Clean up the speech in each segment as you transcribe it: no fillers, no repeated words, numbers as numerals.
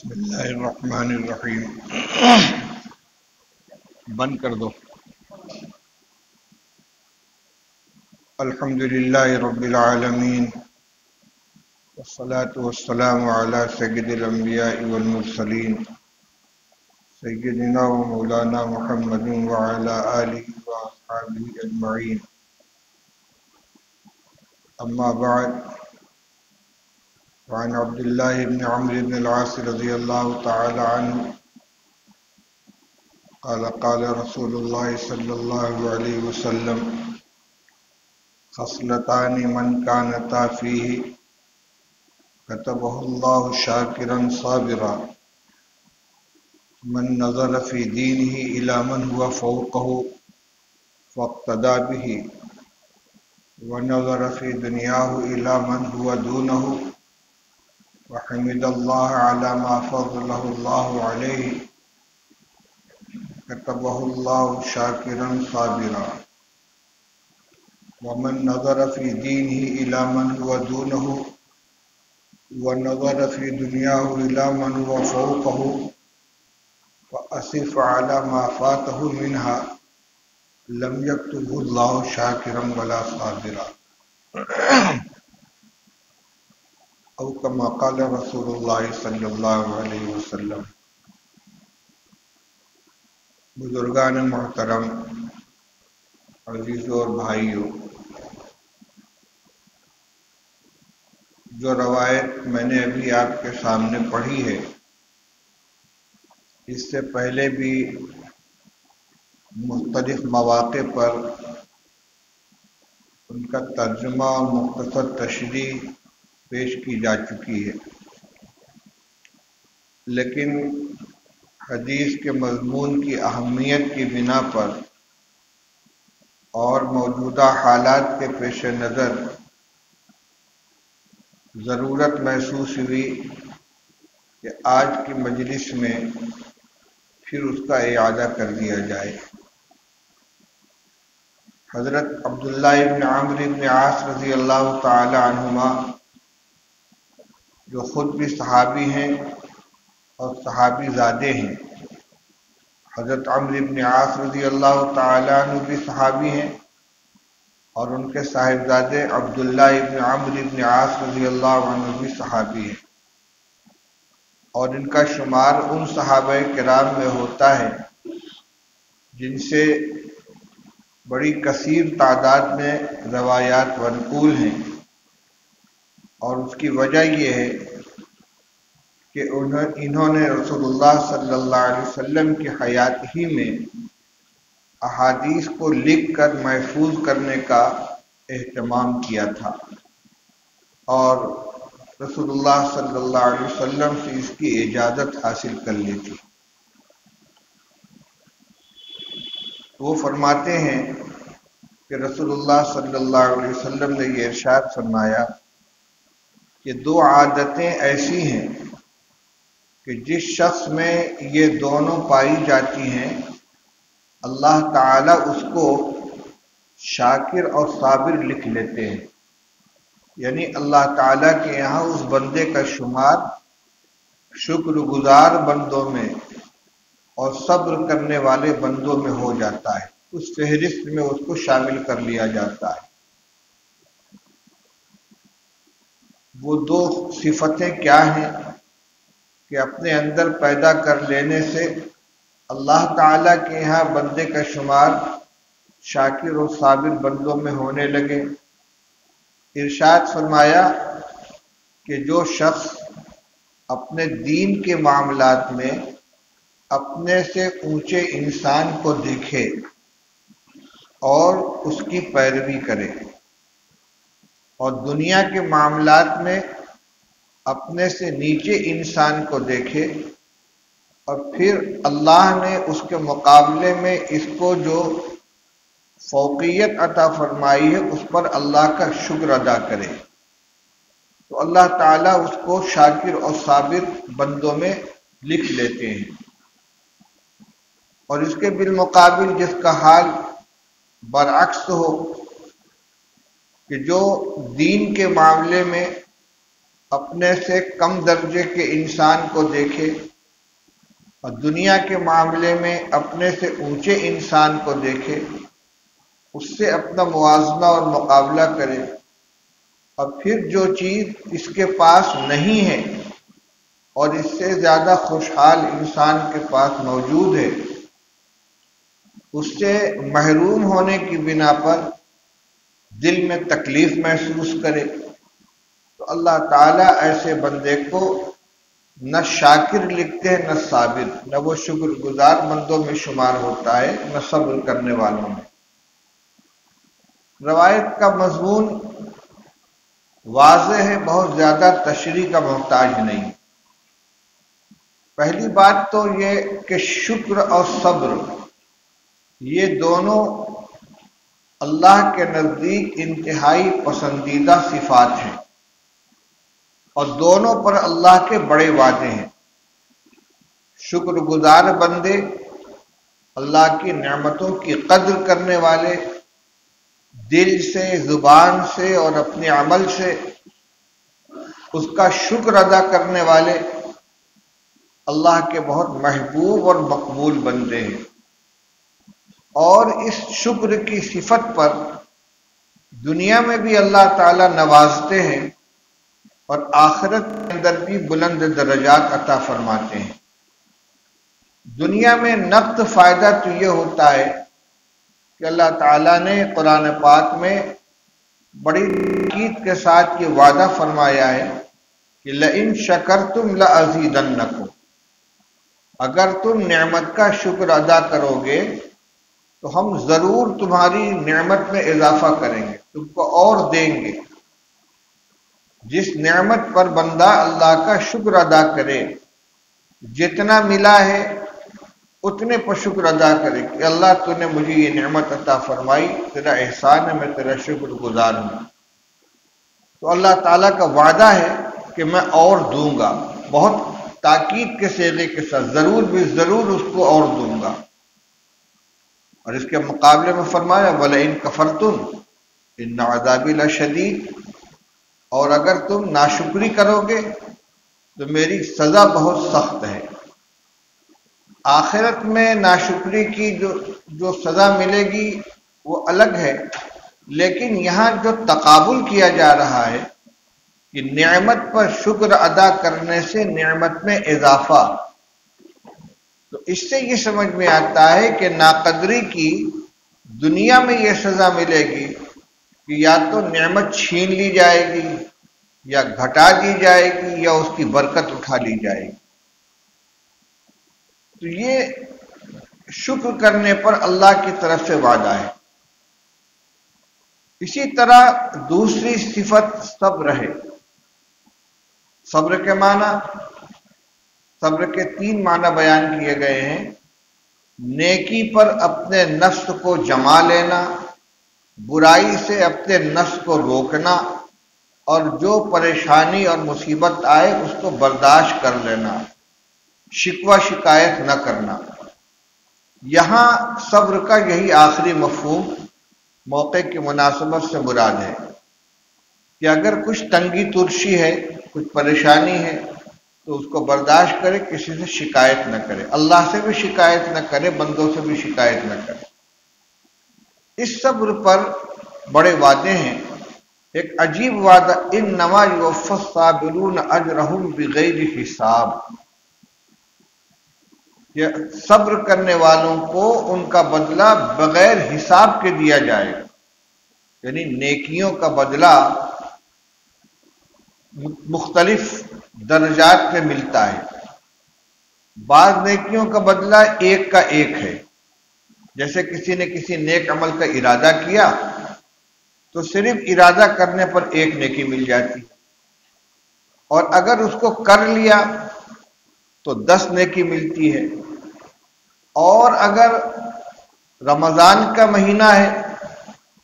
بسم اللہ الرحمن الرحیم. بند کر دو. الحمد للہ رب العالمین والصلاة والسلام علی سید الانبیاء والمرسلین سیدنا و مولانا محمد وعلی آلہ واصحابہ اجمعین. اما بعد، وعن عبد الله بن عمرو بن العاص رضی اللہ تعالی عنہ قال قال رسول الله صلی اللہ علیہ وسلم: خصلتان من كانتا فيه كتبه الله شاكرا صابرا: من نظر في دينه إلى من هو فوقه فاقتدى به، ونظر في دنياه إلى من هو دونه وحمد الله على ما فضله الله عليه كتبه الله شاكرا صابرا. ومن نظر في دينه إلى من هو دونه ونظر في دنياه إلى من هو فوقه فأسف على ما فاته منها لم يكتبه الله شاكرا ولا صابرا، او كما قال رسول اللہ صلی اللہ علیہ وسلم. بزرگان محترم، عزیزوں اور بھائیوں، جو روایت میں نے ابھی آپ کے سامنے پڑھی ہے، اس سے پہلے بھی مختلف مواقع پر ان کا ترجمہ اور مختصر تشریح پیش کی جا چکی ہے، لیکن حدیث کے مضمون کی اہمیت کی بنا پر اور موجودہ حالات کے پیش نظر ضرورت محسوس ہوئی کہ آج کی مجلس میں پھر اس کا اعادہ کر دیا جائے. حضرت عبداللہ ابن عمرو ابن عاص رضی اللہ تعالی عنہما، جو خود بھی صحابی ہیں اور صحابی زادے ہیں، حضرت عمرو ابن عاص رضی اللہ تعالی عنہ بھی صحابی ہیں اور ان کے صاحبزادے عبداللہ ابن عمرو ابن عاص رضی اللہ عنہ بھی صحابی ہیں، اور ان کا شمار ان صحابہ کرام میں ہوتا ہے جن سے بڑی کثیر تعداد میں روایات منقول ہیں. اور اس کی وجہ یہ ہے کہ انہوں نے رسول اللہ صلی اللہ علیہ وسلم کی حیات ہی میں احادیث کو لکھ کر محفوظ کرنے کا اہتمام کیا تھا، اور رسول اللہ صلی اللہ علیہ وسلم سے اس کی اجازت حاصل کر لی تھی. وہ فرماتے ہیں کہ رسول اللہ صلی اللہ علیہ وسلم نے یہ ارشاد فرمایا کہ دو عادتیں ایسی ہیں کہ جس شخص میں یہ دونوں پائی جاتی ہیں اللہ تعالیٰ اس کو شاکر اور صابر لکھ لیتے ہیں. یعنی اللہ تعالیٰ کے یہاں اس بندے کا شمار شکر گزار بندوں میں اور صبر کرنے والے بندوں میں ہو جاتا ہے، اس فہرست میں اس کو شامل کر لیا جاتا ہے. وہ دو صفتیں کیا ہیں کہ اپنے اندر پیدا کر لینے سے اللہ تعالیٰ کے یہاں بندے کا شمار شاکر اور صابر بندوں میں ہونے لگے. ارشاد فرمایا کہ جو شخص اپنے دین کے معاملات میں اپنے سے اونچے انسان کو دیکھے اور اس کی پیروی کرے، اور دنیا کے معاملات میں اپنے سے نیچے انسان کو دیکھے، اور پھر اللہ نے اس کے مقابلے میں اس کو جو فوقیت عطا فرمائی ہے اس پر اللہ کا شکر ادا کرے، تو اللہ تعالیٰ اس کو شاکر اور صابر بندوں میں لکھ لیتے ہیں. اور اس کے بالمقابل جس کا حال برعکس ہو کہ جو دین کے معاملے میں اپنے سے کم درجے کے انسان کو دیکھے اور دنیا کے معاملے میں اپنے سے اونچے انسان کو دیکھے، اس سے اپنا موازنہ اور مقابلہ کرے، اور پھر جو چیز اس کے پاس نہیں ہے اور اس سے زیادہ خوشحال انسان کے پاس موجود ہے، اس سے محروم ہونے کی بنا پر دل میں تکلیف محسوس کرے، تو اللہ تعالیٰ ایسے بندے کو نہ شاکر لکھتے ہیں نہ صابر، نہ وہ شکر گزار بندوں میں شمار ہوتا ہے نہ صبر کرنے والوں میں۔ روایت کا مضمون واضح ہے، بہت زیادہ تشریح کا محتاج نہیں۔ پہلی بات تو یہ کہ شکر اور صبر یہ دونوں اللہ کے نزدیک انتہائی پسندیدہ صفات ہیں، اور دونوں پر اللہ کے بڑے وعدے ہیں۔ شکر گزار بندے، اللہ کی نعمتوں کی قدر کرنے والے، دل سے، زبان سے اور اپنے عمل سے اس کا شکر ادا کرنے والے اللہ کے بہت محبوب اور مقبول بندے ہیں، اور اس شکر کی صفت پر دنیا میں بھی اللہ تعالیٰ نوازتے ہیں اور آخرت کے اندر بھی بلند درجات عطا فرماتے ہیں۔ دنیا میں نقد فائدہ تو یہ ہوتا ہے کہ اللہ تعالیٰ نے قرآن پاک میں بڑی تاکید کے ساتھ یہ وعدہ فرمایا ہے کہ لئن شکرتم لازیدنکم، اگر تم نعمت کا شکر ادا کرو گے تو ہم ضرور تمہاری نعمت میں اضافہ کریں گے، تم کو اور دیں گے۔ جس نعمت پر بندہ اللہ کا شکر ادا کرے، جتنا ملا ہے اتنے پر شکر ادا کرے کہ اللہ تو نے مجھے یہ نعمت عطا فرمائی، تیرا احسان ہے، میں تیرا شکر گزار ہوں۔ تو اللہ تعالیٰ کا وعدہ ہے کہ میں اور دوں گا، بہت تاکید کے صیغے کے ساتھ، ضرور بھی ضرور اس کو اور دوں گا۔ اور اس کے مقابلے میں فرمایا وَلَئِن كَفَرْتُمْ إِنَّ عَذَابِي لَشَدِيدٌ، اور اگر تم ناشکری کرو گے تو میری سزا بہت سخت ہے۔ آخرت میں ناشکری کی جو سزا ملے گی وہ الگ ہے، لیکن یہاں جو تقابل کیا جا رہا ہے کہ نعمت پر شکر ادا کرنے سے نعمت میں اضافہ، تو اس سے یہ سمجھ میں آتا ہے کہ ناقدری کی دنیا میں یہ سزا ملے گی کہ یا تو نعمت چھین لی جائے گی یا گھٹا دی جائے گی یا اس کی برکت اٹھا لی جائے گی۔ تو یہ شکر کرنے پر اللہ کی طرف سے وعدہ ہے۔ اسی طرح دوسری صفت صبر ہے۔ صبر کے معنی، صبر کے 3 معنی بیان کیے گئے ہیں۔ نیکی پر اپنے نفس کو جما لینا، برائی سے اپنے نفس کو روکنا، اور جو پریشانی اور مصیبت آئے اس کو برداشت کر لینا، شکوہ شکایت نہ کرنا۔ یہاں صبر کا یہی آخری مفہوم موقع کی مناسبت سے مراد ہے کہ اگر کچھ تنگی ترشی ہے، کچھ پریشانی ہے تو اس کو برداشت کرے، کسی سے شکایت نہ کرے، اللہ سے بھی شکایت نہ کرے، بندوں سے بھی شکایت نہ کرے۔ اس صبر پر بڑے وعدے ہیں۔ ایک عجیب وعدہ، انما یوفی الصابرون اجرہم بغیر حساب، یہ صبر کرنے والوں کو ان کا بدلہ بغیر حساب کے دیا جائے گا، یعنی نیکیوں کا بدلہ مختلف درجات میں ملتا ہے۔ بعض نیکیوں کا بدلہ ایک کا ایک ہے، جیسے کسی نے کسی نیک عمل کا ارادہ کیا تو صرف ارادہ کرنے پر 1 نیکی مل جاتی، اور اگر اس کو کر لیا تو 10 نیکی ملتی ہے، اور اگر رمضان کا مہینہ ہے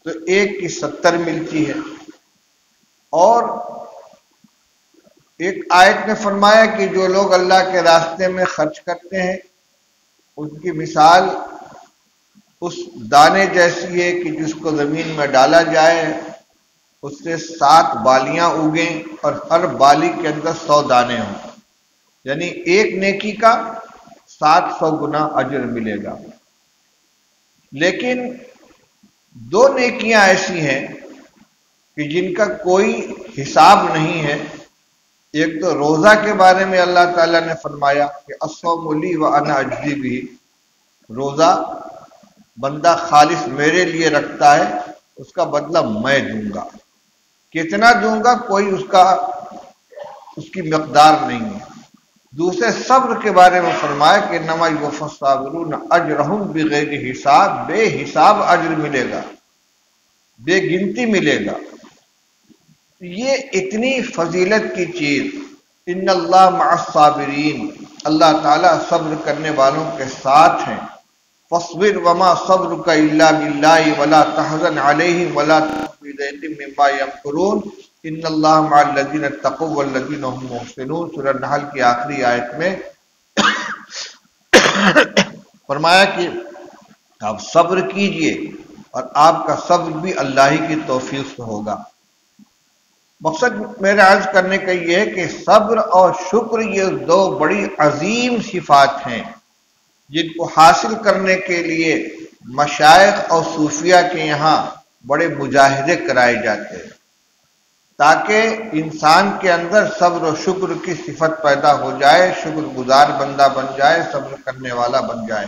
تو 1 کی 70 ملتی ہے۔ اور ایک آیت میں فرمایا کہ جو لوگ اللہ کے راستے میں خرچ کرتے ہیں ان کی مثال اس دانے جیسی ہے کہ جس کو زمین میں ڈالا جائے اس سے 7 بالیاں اگیں اور ہر بالی کے اندر 100 دانے ہوں، یعنی ایک نیکی کا 700 گنا اجر ملے گا۔ لیکن 2 نیکیاں ایسی ہیں کہ جن کا کوئی حساب نہیں ہے۔ ایک تو روزہ کے بارے میں اللہ تعالیٰ نے فرمایا کہ الصوم لی وانا اجزی بہ، روزہ بندہ خالص میرے لیے رکھتا ہے، اس کا بدلہ میں دوں گا۔ کتنا دوں گا کوئی اس کی مقدار نہیں ہے۔ دوسرے صبر کے بارے میں فرمایا کہ انما یوفی الصابرون اجرہم بغیر حساب، بے حساب اجر ملے گا، بے گنتی ملے گا۔ یہ اتنی فضیلت کی چیز، ان اللہ مع الصابرین، اللہ تعالیٰ صبر کرنے والوں کے ساتھ ہیں۔ فاصبر وما صبرک الا باللہ ولا تحزن علیہم ولا تک فی ضیق مما یمکرون ان اللہ مع الذین اتقوا والذین هم محسنون، سورہ نحل کی آخری آیت میں فرمایا کہ آپ صبر کیجئے، اور آپ کا صبر بھی اللہ ہی کی توفیق سے ہوگا۔ مقصد میرا عرض کرنے کا یہ ہے کہ صبر اور شکر یہ 2 بڑی عظیم صفات ہیں جن کو حاصل کرنے کے لیے مشائخ اور صوفیہ کے یہاں بڑے مجاہدے کرائے جاتے ہیں، تاکہ انسان کے اندر صبر و شکر کی صفت پیدا ہو جائے، شکر گزار بندہ بن جائے، صبر کرنے والا بن جائے۔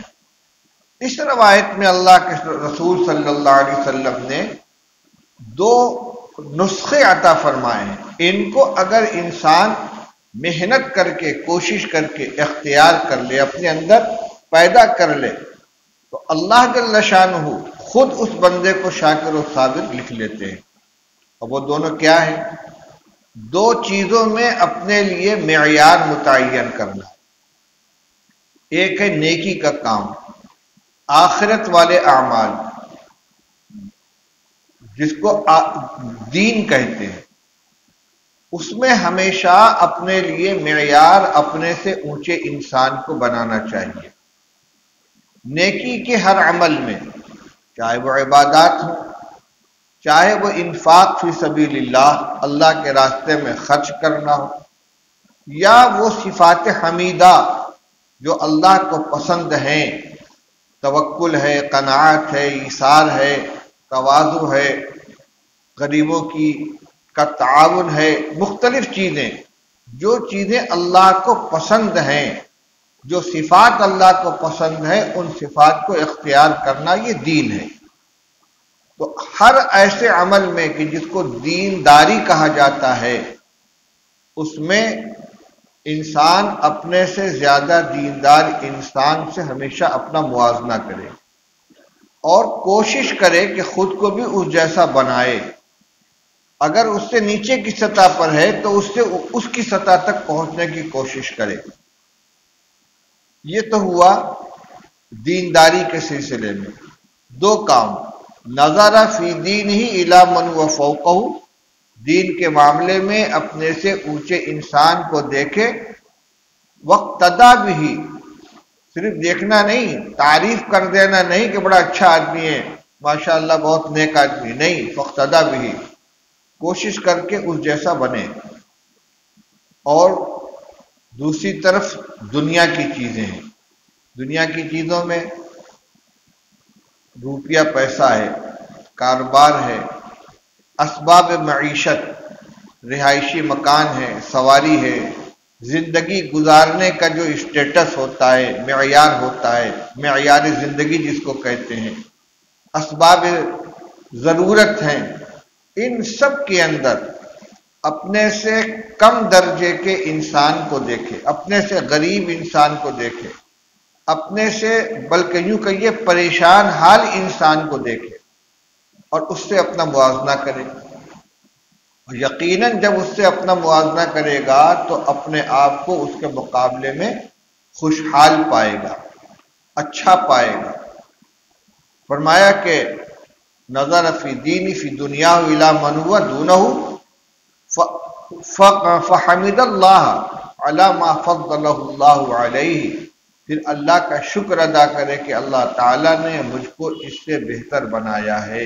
اس روایت میں اللہ کے رسول صلی اللہ علیہ وسلم نے 2 نسخے عطا فرمائے ہیں۔ ان کو اگر انسان محنت کر کے، کوشش کر کے اختیار کر لے، اپنے اندر پیدا کر لے، تو اللہ جل شانہ خود اس بندے کو شاکر و صابر لکھ لیتے ہیں۔ اور وہ دونوں کیا ہیں؟ 2 چیزوں میں اپنے لیے معیار متعین کرنا۔ ایک ہے نیکی کا کام، آخرت والے اعمال جس کو دین کہتے ہیں، اس میں ہمیشہ اپنے لیے معیار اپنے سے اونچے انسان کو بنانا چاہیے۔ نیکی کے ہر عمل میں، چاہے وہ عبادات ہوں، چاہے وہ انفاق فی سبیل اللہ، اللہ کے راستے میں خرچ کرنا ہو، یا وہ صفات حمیدہ جو اللہ کو پسند ہیں، توکل ہے، قناعت ہے، ایثار ہے، تواضع ہے، غریبوں کا تعاون ہے، مختلف چیزیں، جو چیزیں اللہ کو پسند ہیں، جو صفات اللہ کو پسند ہیں، ان صفات کو اختیار کرنا یہ دین ہے۔ تو ہر ایسے عمل میں کہ جس کو دینداری کہا جاتا ہے، اس میں انسان اپنے سے زیادہ دیندار انسان سے ہمیشہ اپنا موازنہ کرے اور کوشش کرے کہ خود کو بھی اس جیسا بنائے۔ اگر اس سے نیچے کی سطح پر ہے تو اس کی سطح تک پہنچنے کی کوشش کرے۔ یہ تو ہوا دینداری کے سلسلے میں 2 کام، نظر فی دینہ الی من هو فوقہ، دین کے معاملے میں اپنے سے اونچے انسان کو دیکھے، واقتدی بہ، صرف دیکھنا نہیں، تعریف کر دینا نہیں کہ بڑا اچھا آدمی ہے، ماشاءاللہ بہت نیک آدمی، نہیں، واقتدی بہ، کوشش کر کے اس جیسا بنے۔ اور دوسری طرف دنیا کی چیزیں ہیں، دنیا کی چیزوں میں روپیہ پیسہ ہے، کاروبار ہے، اسباب معیشت، رہائشی مکان ہے، سواری ہے، زندگی گزارنے کا جو اسٹیٹس ہوتا ہے، معیار ہوتا ہے، معیار زندگی جس کو کہتے ہیں، اسباب ضرورت ہیں، ان سب کے اندر اپنے سے کم درجے کے انسان کو دیکھے، اپنے سے غریب انسان کو دیکھے، اپنے سے بلکہ یوں کہیے پریشان حال انسان کو دیکھے اور اس سے اپنا موازنہ کرے۔ اور یقیناً جب اس سے اپنا موازنہ کرے گا تو اپنے آپ کو اس کے مقابلے میں خوشحال پائے گا، اچھا پائے گا۔ فرمایا کہ نظر فی دینی فی دنیا الی من هو دونہ فحمد اللہ علی ما فضلہ اللہ علیہ، پھر اللہ کا شکر ادا کرے کہ اللہ تعالیٰ نے مجھ کو اس سے بہتر بنایا ہے۔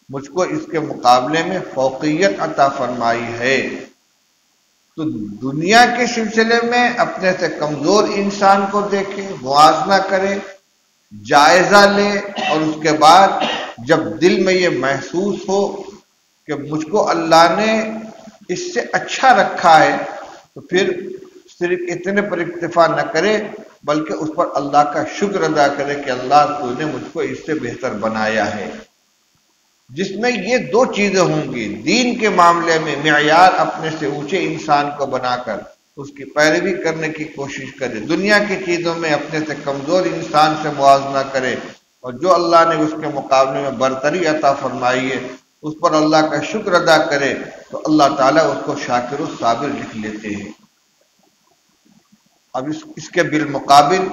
مجھ کو اس کے مقابلے میں فوقیت عطا فرمائی ہے۔ تو دنیا کے سلسلے میں اپنے سے کمزور انسان کو دیکھے، موازنہ کرے، جائزہ لے، اور اس کے بعد جب دل میں یہ محسوس ہو کہ مجھ کو اللہ نے اس سے اچھا رکھا ہے، تو پھر صرف اتنے پر اکتفا نہ کرے بلکہ اس پر اللہ کا شکر ادا کرے کہ اللہ تو نے مجھ کو اس سے بہتر بنایا ہے۔ جس میں یہ دو چیزیں ہوں گی، دین کے معاملے میں معیار اپنے سے اونچے انسان کو بنا کر اس کی پیروی کرنے کی کوشش کرے، دنیا کی چیزوں میں اپنے سے کمزور انسان سے موازنہ کرے، اور جو اللہ نے اس کے مقابلے میں برتری عطا فرمائی ہے اس پر اللہ کا شکر ادا کرے، تو اللہ تعالیٰ اس کو شاکر و صابر لکھ لیتے ہیں۔ اب اس کے بالمقابل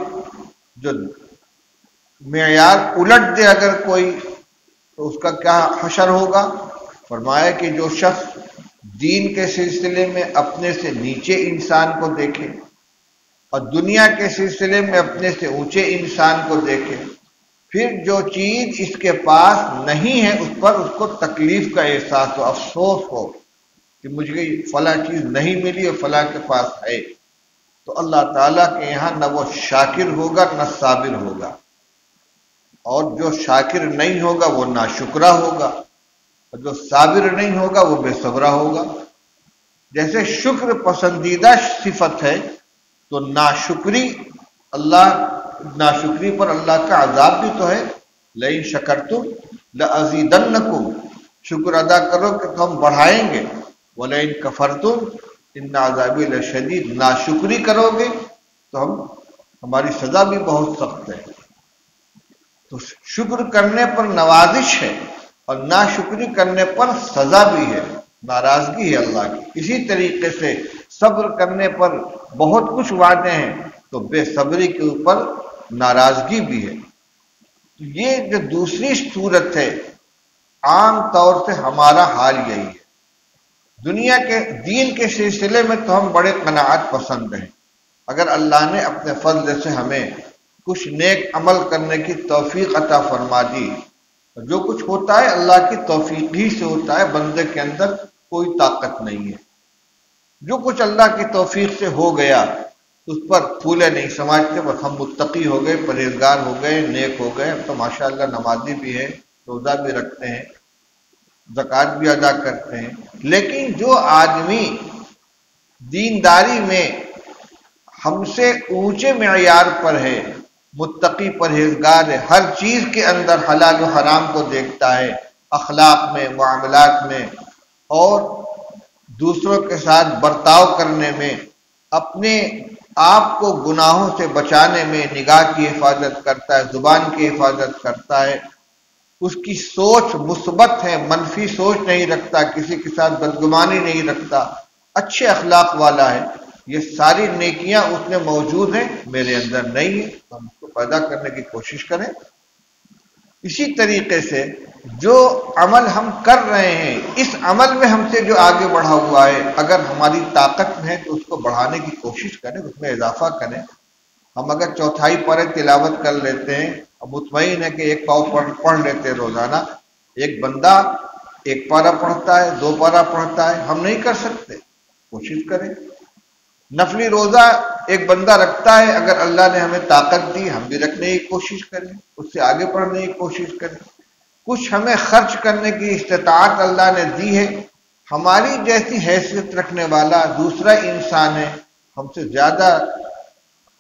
جو معیار الٹ دے اگر کوئی، تو اس کا کیا حشر ہوگا؟ فرمایا کہ جو شخص دین کے سلسلے میں اپنے سے نیچے انسان کو دیکھے اور دنیا کے سلسلے میں اپنے سے اونچے انسان کو دیکھے، پھر جو چیز اس کے پاس نہیں ہے اس پر اس کو تکلیف کا احساس ہو، افسوس ہو کہ مجھے فلاں چیز نہیں ملی اور فلاں کے پاس ہے، تو اللہ تعالیٰ کے یہاں نہ وہ شاکر ہوگا نہ صابر ہوگا، اور جو شاکر نہیں ہوگا وہ ناشکرا ہوگا، اور جو صابر نہیں ہوگا وہ بے صبرہ ہوگا۔ جیسے شکر پسندیدہ صفت ہے، تو ناشکری پر اللہ کا عذاب بھی تو ہے۔ لئن شکرتم لازیدنکم، شکر ادا کرو کہ ہم بڑھائیں گے، ولئن کفرتم ان عذابی لشدید، ناشکری کرو گے تو ہماری سزا بھی بہت سخت ہے۔ تو شکر کرنے پر نوازش ہے اور ناشکری کرنے پر سزا بھی ہے، ناراضگی ہے اللہ کی۔ اسی طریقے سے صبر کرنے پر بہت کچھ وعدے ہیں، تو بے صبری کے اوپر ناراضگی بھی ہے۔ تو یہ جو دوسری صورت ہے، عام طور سے ہمارا حال یہی ہے۔ دنیا کے دین کے سلسلے میں تو ہم بڑے قناعت پسند ہیں، اگر اللہ نے اپنے فضل سے ہمیں کچھ نیک عمل کرنے کی توفیق عطا فرما دی، جو کچھ ہوتا ہے اللہ کی توفیق ہی سے ہوتا ہے، بندے کے اندر کوئی طاقت نہیں ہے۔ جو کچھ اللہ کی توفیق سے ہو گیا اس پر پھولے نہیں سماجتے، بس ہم متقی ہو گئے، پرہیزگار ہو گئے، نیک ہو گئے، تو ماشاءاللہ نمازی بھی ہے، روزہ بھی رکھتے ہیں، زکوٰۃ بھی ادا کرتے ہیں۔ لیکن جو آدمی دینداری میں ہم سے اونچے معیار پر ہے، متقی پرہیزگار ہے، ہر چیز کے اندر حلال و حرام کو دیکھتا ہے، اخلاق میں، معاملات میں، اور دوسروں کے ساتھ برتاؤ کرنے میں، اپنے آپ کو گناہوں سے بچانے میں نگاہ کی حفاظت کرتا ہے، زبان کی حفاظت کرتا ہے، اس کی سوچ مثبت ہے، منفی سوچ نہیں رکھتا، کسی کے ساتھ بدگمانی نہیں رکھتا، اچھے اخلاق والا ہے، یہ ساری نیکیاں اس میں موجود ہیں، میرے اندر نہیں ہے، تو ہم اس کو پیدا کرنے کی کوشش کریں۔ اسی طریقے سے جو عمل ہم کر رہے ہیں، اس عمل میں ہم سے جو آگے بڑھا ہوا ہے، اگر ہماری طاقت میں ہے تو اس کو بڑھانے کی کوشش کریں، اس میں اضافہ کریں۔ ہم اگر چوتھائی پارے تلاوت کر لیتے ہیں اور مطمئن ہے کہ ایک پاؤ پڑھ لیتے ہیں روزانہ، ایک بندہ ایک پارہ پڑھتا ہے، 2 پارہ پڑھتا ہے، ہم نہیں کر سکتے، کوشش کریں۔ نفلی روزہ ایک بندہ رکھتا ہے، اگر اللہ نے ہمیں طاقت دی ہم بھی رکھنے کی کوشش کریں، اس سے آگے بڑھنے کی کوشش کریں۔ کچھ ہمیں خرچ کرنے کی استطاعت اللہ نے دی ہے، ہماری جیسی حیثیت رکھنے والا دوسرا انسان ہے، ہم سے زیادہ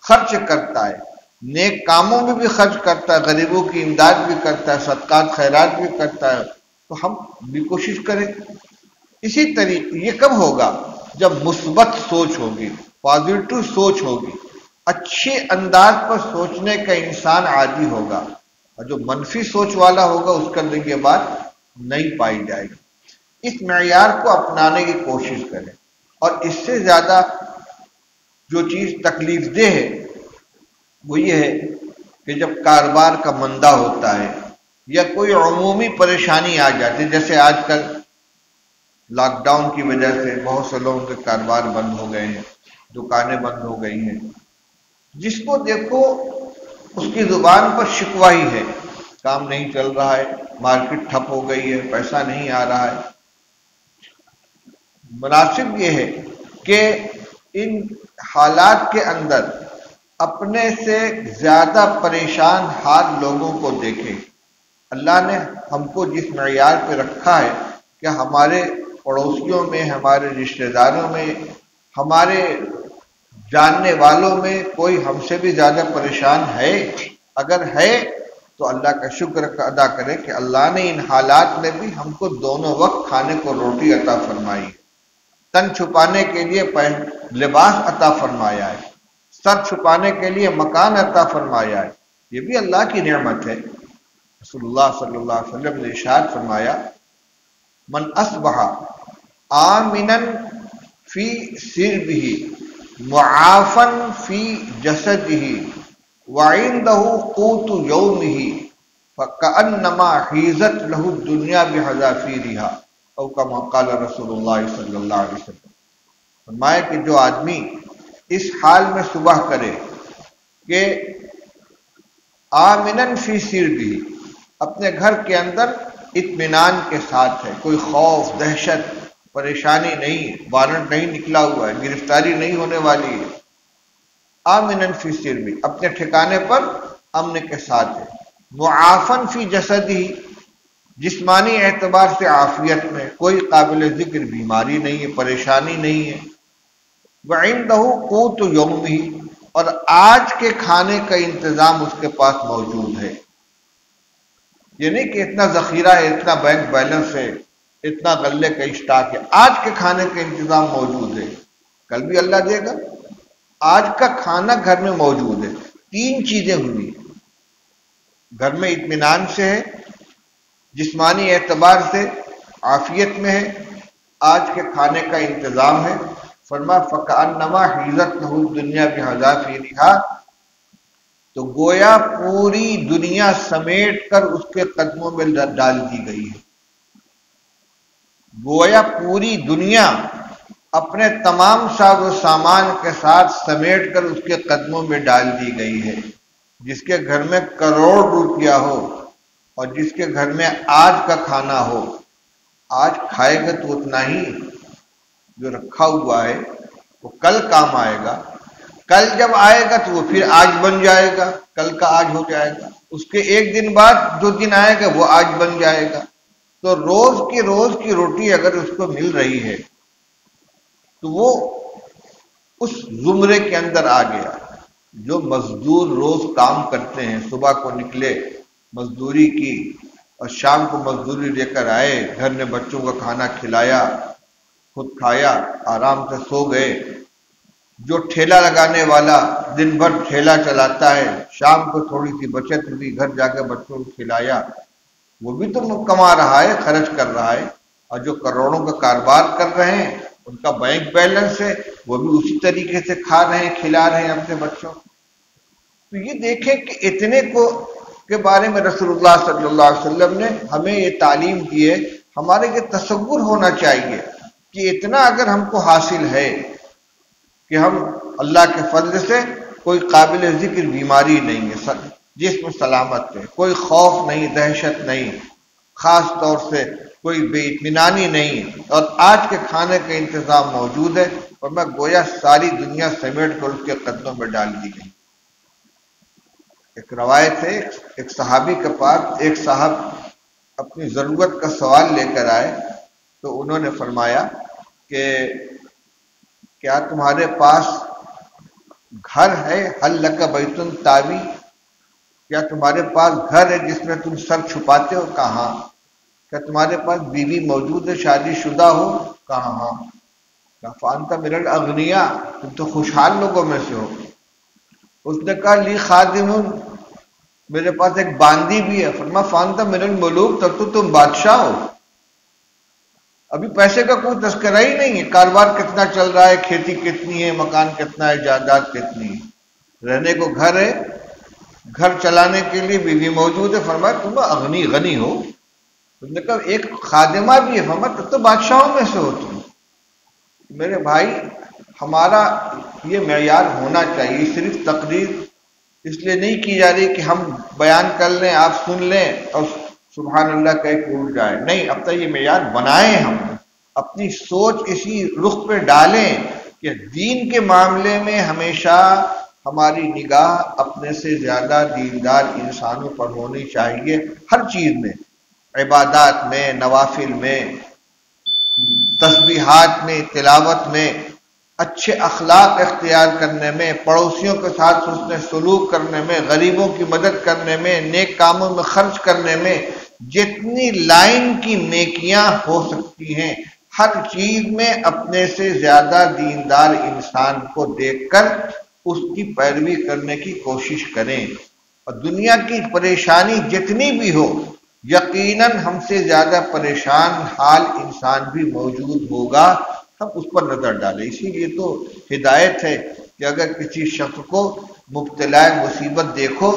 خرچ کرتا ہے، نیک کاموں میں بھی خرچ کرتا ہے، غریبوں کی امداد بھی کرتا ہے، صدقات خیرات بھی کرتا ہے، تو ہم بھی کوشش کریں۔ اسی طریقے یہ کب ہوگا؟ جب مثبت سوچ ہوگی، پازیٹو سوچ ہوگی، اچھے انداز پر سوچنے کا انسان عادی ہوگا، اور جو منفی سوچ والا ہوگا اس کے اندر یہ بات نہیں پائی جائے گی۔ اس معیار کو اپنانے کی کوشش کریں، اور اس سے زیادہ جو چیز تکلیف دہ ہے وہ یہ ہے کہ جب کاروبار کا مندہ ہوتا ہے یا کوئی عمومی پریشانی آ جاتی ہے، جیسے آج کل لاک ڈاؤن کی وجہ سے بہت سے لوگوں کے کاروبار بند ہو گئے ہیں، دکانیں بند ہو گئی ہیں، جس کو دیکھو اس کی زبان پر شکوہ ہی ہے، کام نہیں چل رہا ہے، مارکیٹ ٹھپ ہو گئی ہے، پیسہ نہیں آ رہا ہے۔ مناسب یہ ہے کہ ان حالات کے اندر اپنے سے زیادہ پریشان حال لوگوں کو دیکھیں۔ اللہ نے ہم کو جس معیار پہ رکھا ہے کہ ہمارے پڑوسیوں میں، ہمارے رشتہ داروں میں، ہمارے جاننے والوں میں کوئی ہم سے بھی زیادہ پریشان ہے، اگر ہے تو اللہ کا شکر ادا کرے کہ اللہ نے ان حالات میں بھی ہم کو دونوں وقت کھانے کو روٹی عطا فرمائی ہے، تن چھپانے کے لیے لباس عطا فرمایا ہے، سر چھپانے کے لیے مکان عطا فرمایا ہے، یہ بھی اللہ کی نعمت ہے۔ رسول اللہ صلی اللہ علیہ وسلم نے ارشاد فرمایا، من اصبح آمنا فی سربہ معافا فی جسدہ وعندہ قوت یومہ فکأنما حیزت لہ الدنیا بحذافیرہا، او کما قال رسول اللہ صلی اللہ علیہ وسلم۔ فرمایا کہ جو آدمی اس حال میں صبح کرے کہ آمنن فی سربہ، اپنے گھر کے اندر اطمینان کے ساتھ ہے، کوئی خوف دہشت پریشانی نہیں، وارنٹ نہیں نکلا ہوا ہے، گرفتاری نہیں ہونے والی ہے، آمنن فی سربہ، اپنے ٹھکانے پر امن کے ساتھ ہے، معافن فی جسدہ، جسمانی اعتبار سے عافیت میں، کوئی قابل ذکر بیماری نہیں ہے، پریشانی نہیں ہے، وعندہ قوت یومہ، اور آج کے کھانے کا انتظام اس کے پاس موجود ہے۔ یہ نہیں کہ اتنا ذخیرہ ہے، اتنا بینک بیلنس ہے، اتنا غلے کا اسٹاک ہے، آج کے کھانے کا انتظام موجود ہے، کل بھی اللہ دے گا، آج کا کھانا گھر میں موجود ہے۔ تین چیزیں ہوئی، گھر میں اطمینان سے ہے، جسمانی اعتبار سے عافیت میں ہے، آج کے کھانے کا انتظام ہے۔ فرمایا فکأنما حیزت لہ الدنیا بحذافیرہا، تو گویا پوری دنیا سمیٹ کر اس کے قدموں میں ڈال دی گئی ہے، گویا پوری دنیا اپنے تمام ساز و سامان کے ساتھ سمیٹ کر اس کے قدموں میں ڈال دی گئی ہے۔ جس کے گھر میں کروڑ روپیہ ہو اور جس کے گھر میں آج کا کھانا ہو، آج کھائے گا تو اتنا ہی، جو رکھا ہوا ہے وہ کل کام آئے گا، کل جب آئے گا تو وہ پھر آج بن جائے گا، کل کا آج ہو جائے گا، اس کے ایک دن بعد جو دن آئے گا وہ آج بن جائے گا۔ تو روز کی روٹی اگر اس کو مل رہی ہے تو وہ اس زمرے کے اندر آ گیا۔ جو مزدور روز کام کرتے ہیں، صبح کو نکلے مزدوری کی اور شام کو مزدوری لے کر آئے، گھر نے بچوں کا کھانا کھلایا، خود کھایا، آرام سے سو گئے۔ جو ٹھیلا لگانے والا دن بھر ٹھیلا چلاتا ہے، شام کو تھوڑی سی بچت ہوئی، گھر جا کے بچوں کو کھلایا، وہ بھی تو کما رہا ہے، خرچ کر رہا ہے۔ اور جو کروڑوں کا کاروبار کر رہے ہیں، ان کا بینک بیلنس ہے، وہ بھی اسی طریقے سے کھا رہے ہیں، کھلا رہے ہیں اپنے بچوں۔ تو یہ دیکھیں کہ اتنے کو کے بارے میں رسول اللہ صلی اللہ علیہ وسلم نے ہمیں یہ تعلیم دی ہے۔ ہمارے یہ تصور ہونا چاہیے کہ اتنا اگر ہم کو حاصل ہے کہ ہم اللہ کے فضل سے کوئی قابل ذکر بیماری نہیں ہے، جسم سلامت ہے، کوئی خوف نہیں، دہشت نہیں، خاص طور سے کوئی بے اطمینانی نہیں، اور آج کے کھانے کا انتظام موجود ہے، اور میں گویا ساری دنیا سمیٹ کر اس کے قدموں میں ڈال دی گئی۔ ایک روایت ہے، ایک صحابی کے پاس ایک صاحب اپنی ضرورت کا سوال لے کر آئے، تو انہوں نے فرمایا کہ کیا تمہارے پاس گھر ہے، حل لک بیت تاوی، کیا تمہارے پاس گھر ہے جس میں تم سر چھپاتے ہو؟ کہاں؟ کیا تمہارے پاس بیوی موجود ہے، شادی شدہ ہو؟ کہاں؟ فانت من الاغنیاء، تم تو خوشحال لوگوں میں سے ہو۔ اس نے کہا لی خادم، میرے پاس ایک باندی بھی ہے۔ فرمایا فانت من الملوک، تب تو تم بادشاہ ہو۔ ابھی پیسے کا کوئی تذکرہ ہی نہیں ہے، کاروبار کتنا چل رہا ہے، کھیتی کتنی ہے، مکان کتنا ہے، جائیداد کتنی ہے، رہنے کو گھر ہے، گھر چلانے کے لیے بیوی موجود ہے۔ فرمایا تم غنی ہو۔ تم نے کہا ایک خادمہ بھی ہے۔ فرمایا تب تو بادشاہوں میں سے ہو تم۔ میرے بھائی، ہمارا یہ معیار ہونا چاہیے، صرف تقریر اس لیے نہیں کی جا رہی کہ ہم بیان کر لیں، آپ سن لیں اور سبحان اللہ کہہ کے اٹھ جائیں، نہیں، اب تک یہ معیار بنائیں، ہم اپنی سوچ اسی رخ پہ ڈالیں کہ دین کے معاملے میں ہمیشہ ہماری نگاہ اپنے سے زیادہ دیندار انسانوں پر ہونی چاہیے، ہر چیز میں، عبادات میں، نوافل میں، تسبیحات میں، تلاوت میں، اچھے اخلاق اختیار کرنے میں، پڑوسیوں کے ساتھ حسن سلوک کرنے میں، غریبوں کی مدد کرنے میں، نیک کاموں میں خرچ کرنے میں، جتنی لائن کی نیکیاں ہو سکتی ہیں ہر چیز میں اپنے سے زیادہ دیندار انسان کو دیکھ کر اس کی پیروی کرنے کی کوشش کریں، اور دنیا کی پریشانی جتنی بھی ہو یقیناً ہم سے زیادہ پریشان حال انسان بھی موجود ہوگا، ہم اس پر نظر ڈالیں۔ اسی لیے تو ہدایت ہے کہ اگر کسی شخص کو مبتلا مصیبت دیکھو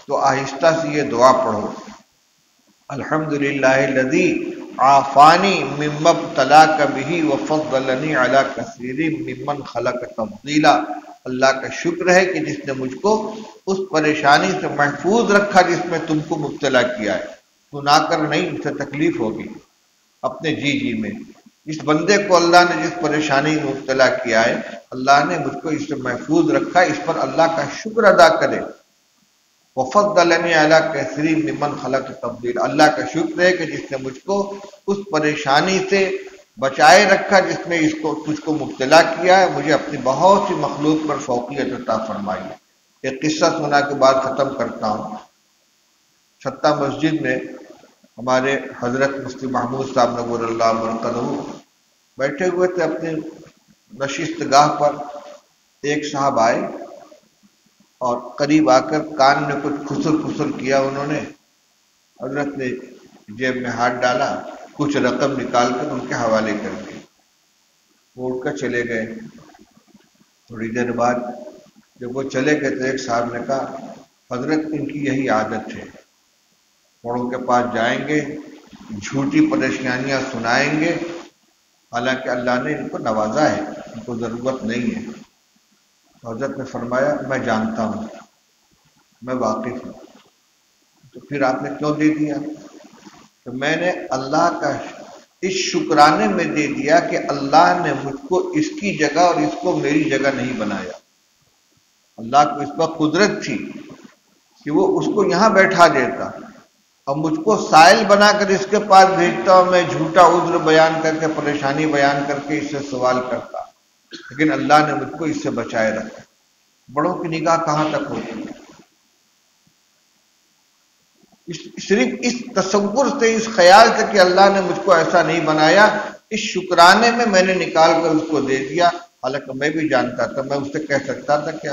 تو آہستہ سے یہ دعا پڑھو، الحمدللہ الذی عافانی مما ابتلاک بہ وفضلنی علی کثیر ممن خلق تفضیلا۔ اللہ کا شکر ہے کہ جس نے مجھ کو اس پریشانی سے محفوظ رکھا جس میں تم کو مبتلا کیا ہے، سنا کر نہیں، اسے تکلیف ہوگی اپنے جی میں۔ اس بندے کو اللہ نے جس پریشانی میں مبتلا کیا ہے، اللہ نے مجھ کو اس سے محفوظ رکھا، اس پر اللہ کا شکر ادا کرے۔ وفضلنی علی کثیر ممن خلق تفضیلا، اللہ کا شکر ہے کہ جس نے مجھ کو اس پریشانی سے بچائے رکھا جس میں تجھ کو مبتلا کیا ہے، مجھے اپنی بہت سی مخلوق پر فوقیت عطا فرمائی ہے۔ ایک قصہ سنا کے بعد ختم کرتا ہوں۔ چھتہ مسجد میں ہمارے حضرت مفتی محمود صاحب نور اللہ مرقدہ بیٹھے ہوئے تھے اپنی نشست گاہ پر، ایک صاحب آئے اور قریب آ کر کان میں کچھ خسر خسر کیا انہوں نے، حضرت نے جیب میں ہاتھ ڈالا، کچھ رقم نکال کر ان کے حوالے کر دی، وہ اٹھ کر چلے گئے۔ تھوڑی دیر بعد جب وہ چلے گئے تو ایک صاحب نے کہا حضرت ان کی یہی عادت ہے، بڑوں کے پاس جائیں گے، جھوٹی پریشانیاں سنائیں گے، حالانکہ اللہ نے ان کو نوازا ہے، ان کو ضرورت نہیں ہے۔ حضرت نے فرمایا میں جانتا ہوں، میں واقف ہوں، تو پھر آپ نے کیوں دے دیا؟ تو میں نے اللہ کا اس شکرانے میں دے دیا کہ اللہ نے مجھ کو اس کی جگہ اور اس کو میری جگہ نہیں بنایا۔ اللہ کو اس پر قدرت تھی کہ وہ اس کو یہاں بیٹھا دیتا اور مجھ کو سائل بنا کر اس کے پاس بھیجتا اور میں جھوٹا عذر بیان کر کے، پریشانی بیان کر کے اس سے سوال کرتا، لیکن اللہ نے مجھ کو اس سے بچائے رکھا۔ بڑوں کی نگاہ کہاں تک ہوتی ہے؟ صرف اس تصور سے، اس خیال سے کہ اللہ نے مجھ کو ایسا نہیں بنایا، اس شکرانے میں میں نے نکال کر اس کو دے دیا، حالانکہ میں بھی جانتا تھا، میں اس سے کہہ سکتا تھا کہ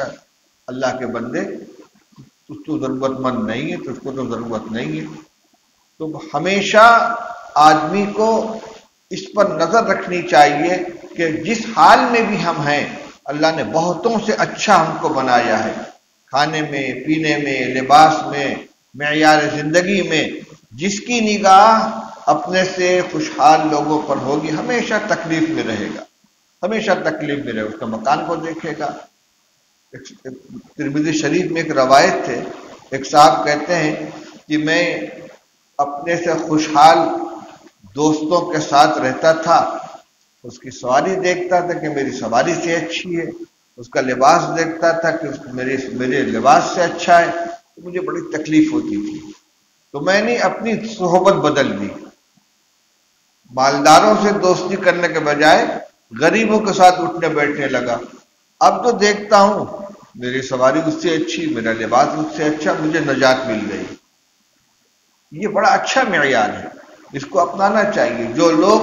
اللہ کے بندے تجھ تو ضرورت مند نہیں ہے، تجھ کو تو ضرورت نہیں ہے۔ تو ہمیشہ آدمی کو اس پر نظر رکھنی چاہیے کہ جس حال میں بھی ہم ہیں اللہ نے بہتوں سے اچھا ہم کو بنایا ہے، کھانے میں، پینے میں، لباس میں، معیار زندگی میں۔ جس کی نگاہ اپنے سے خوشحال لوگوں پر ہوگی ہمیشہ تکلیف میں رہے گا، ہمیشہ تکلیف میں رہے گا، اس کا مکان کو دیکھے گا۔ ترمذی شریف میں ایک روایت ہے، ایک صاحب کہتے ہیں کہ میں اپنے سے خوشحال دوستوں کے ساتھ رہتا تھا، اس کی سواری دیکھتا تھا کہ میری سواری سے اچھی ہے، اس کا لباس دیکھتا تھا کہ میرے لباس سے اچھا ہے، تو مجھے بڑی تکلیف ہوتی تھی، تو میں نے اپنی صحبت بدل دی، مالداروں سے دوستی کرنے کے بجائے غریبوں کے ساتھ اٹھنے بیٹھنے لگا۔ اب تو دیکھتا ہوں میری سواری اس سے اچھی، میرا لباس اس سے اچھا، مجھے نجات مل گئی۔ یہ بڑا اچھا معیار ہے، اس کو اپنانا چاہیے۔ جو لوگ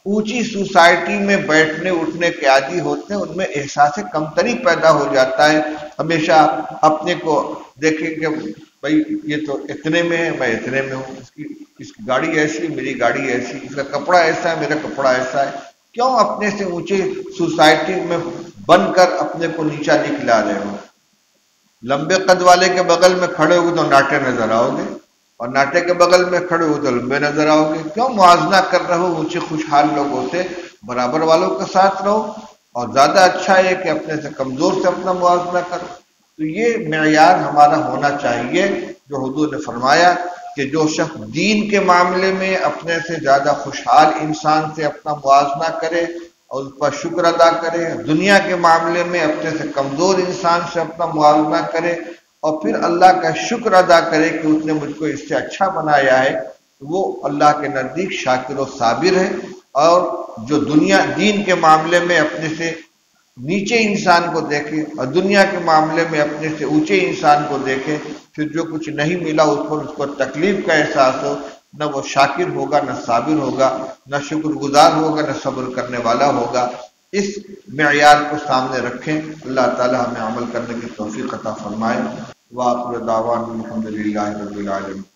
اونچی سوسائٹی میں بیٹھنے اٹھنے کے عادی ہوتے ہیں ان میں احساس کمتری پیدا ہو جاتا ہے، ہمیشہ اپنے کو دیکھیں کہ بھائی یہ تو اتنے میں ہے، میں اتنے میں ہوں، اس کی گاڑی ایسی، میری گاڑی ایسی، اس کا کپڑا ایسا ہے، میرا کپڑا ایسا ہے۔ کیوں اپنے سے اونچے سوسائٹی میں بن کر اپنے کو نیچا دکھلا رہے ہو؟ لمبے قد والے کے بغل میں کھڑے ہوگے تو ناٹے نظر آؤ گے، اور ناٹے کے بغل میں کھڑے ہو تو لمبے نظر آؤ گے۔ کیوں موازنہ کر رہے ہو اونچے خوشحال لوگوں سے؟ برابر والوں کے ساتھ رہو، اور زیادہ اچھا ہے کہ اپنے سے کمزور سے اپنا موازنہ کرو۔ تو یہ معیار ہمارا ہونا چاہیے جو حضور نے فرمایا کہ جو شخص دین کے معاملے میں اپنے سے زیادہ خوشحال انسان سے اپنا موازنہ کرے اور اس پر شکر ادا کرے، دنیا کے معاملے میں اپنے سے کمزور انسان سے اپنا موازنہ کرے اور پھر اللہ کا شکر ادا کرے کہ اس نے مجھ کو اس سے اچھا بنایا ہے، وہ اللہ کے نزدیک شاکر و صابر ہے۔ اور جو دین کے معاملے میں اپنے سے نیچے انسان کو دیکھے اور دنیا کے معاملے میں اپنے سے اونچے انسان کو دیکھے، پھر جو کچھ نہیں ملا اس پر اس کو تکلیف کا احساس ہو، نہ وہ شاکر ہوگا، نہ صابر ہوگا، نہ شکر گزار ہوگا، نہ صبر کرنے والا ہوگا۔ اس معیار کو سامنے رکھیں۔ اللہ تعالی ہمیں عمل کرنے کی توفیق عطا فرمائے۔ وآخر دعوانا الحمدللہ رب العالمین۔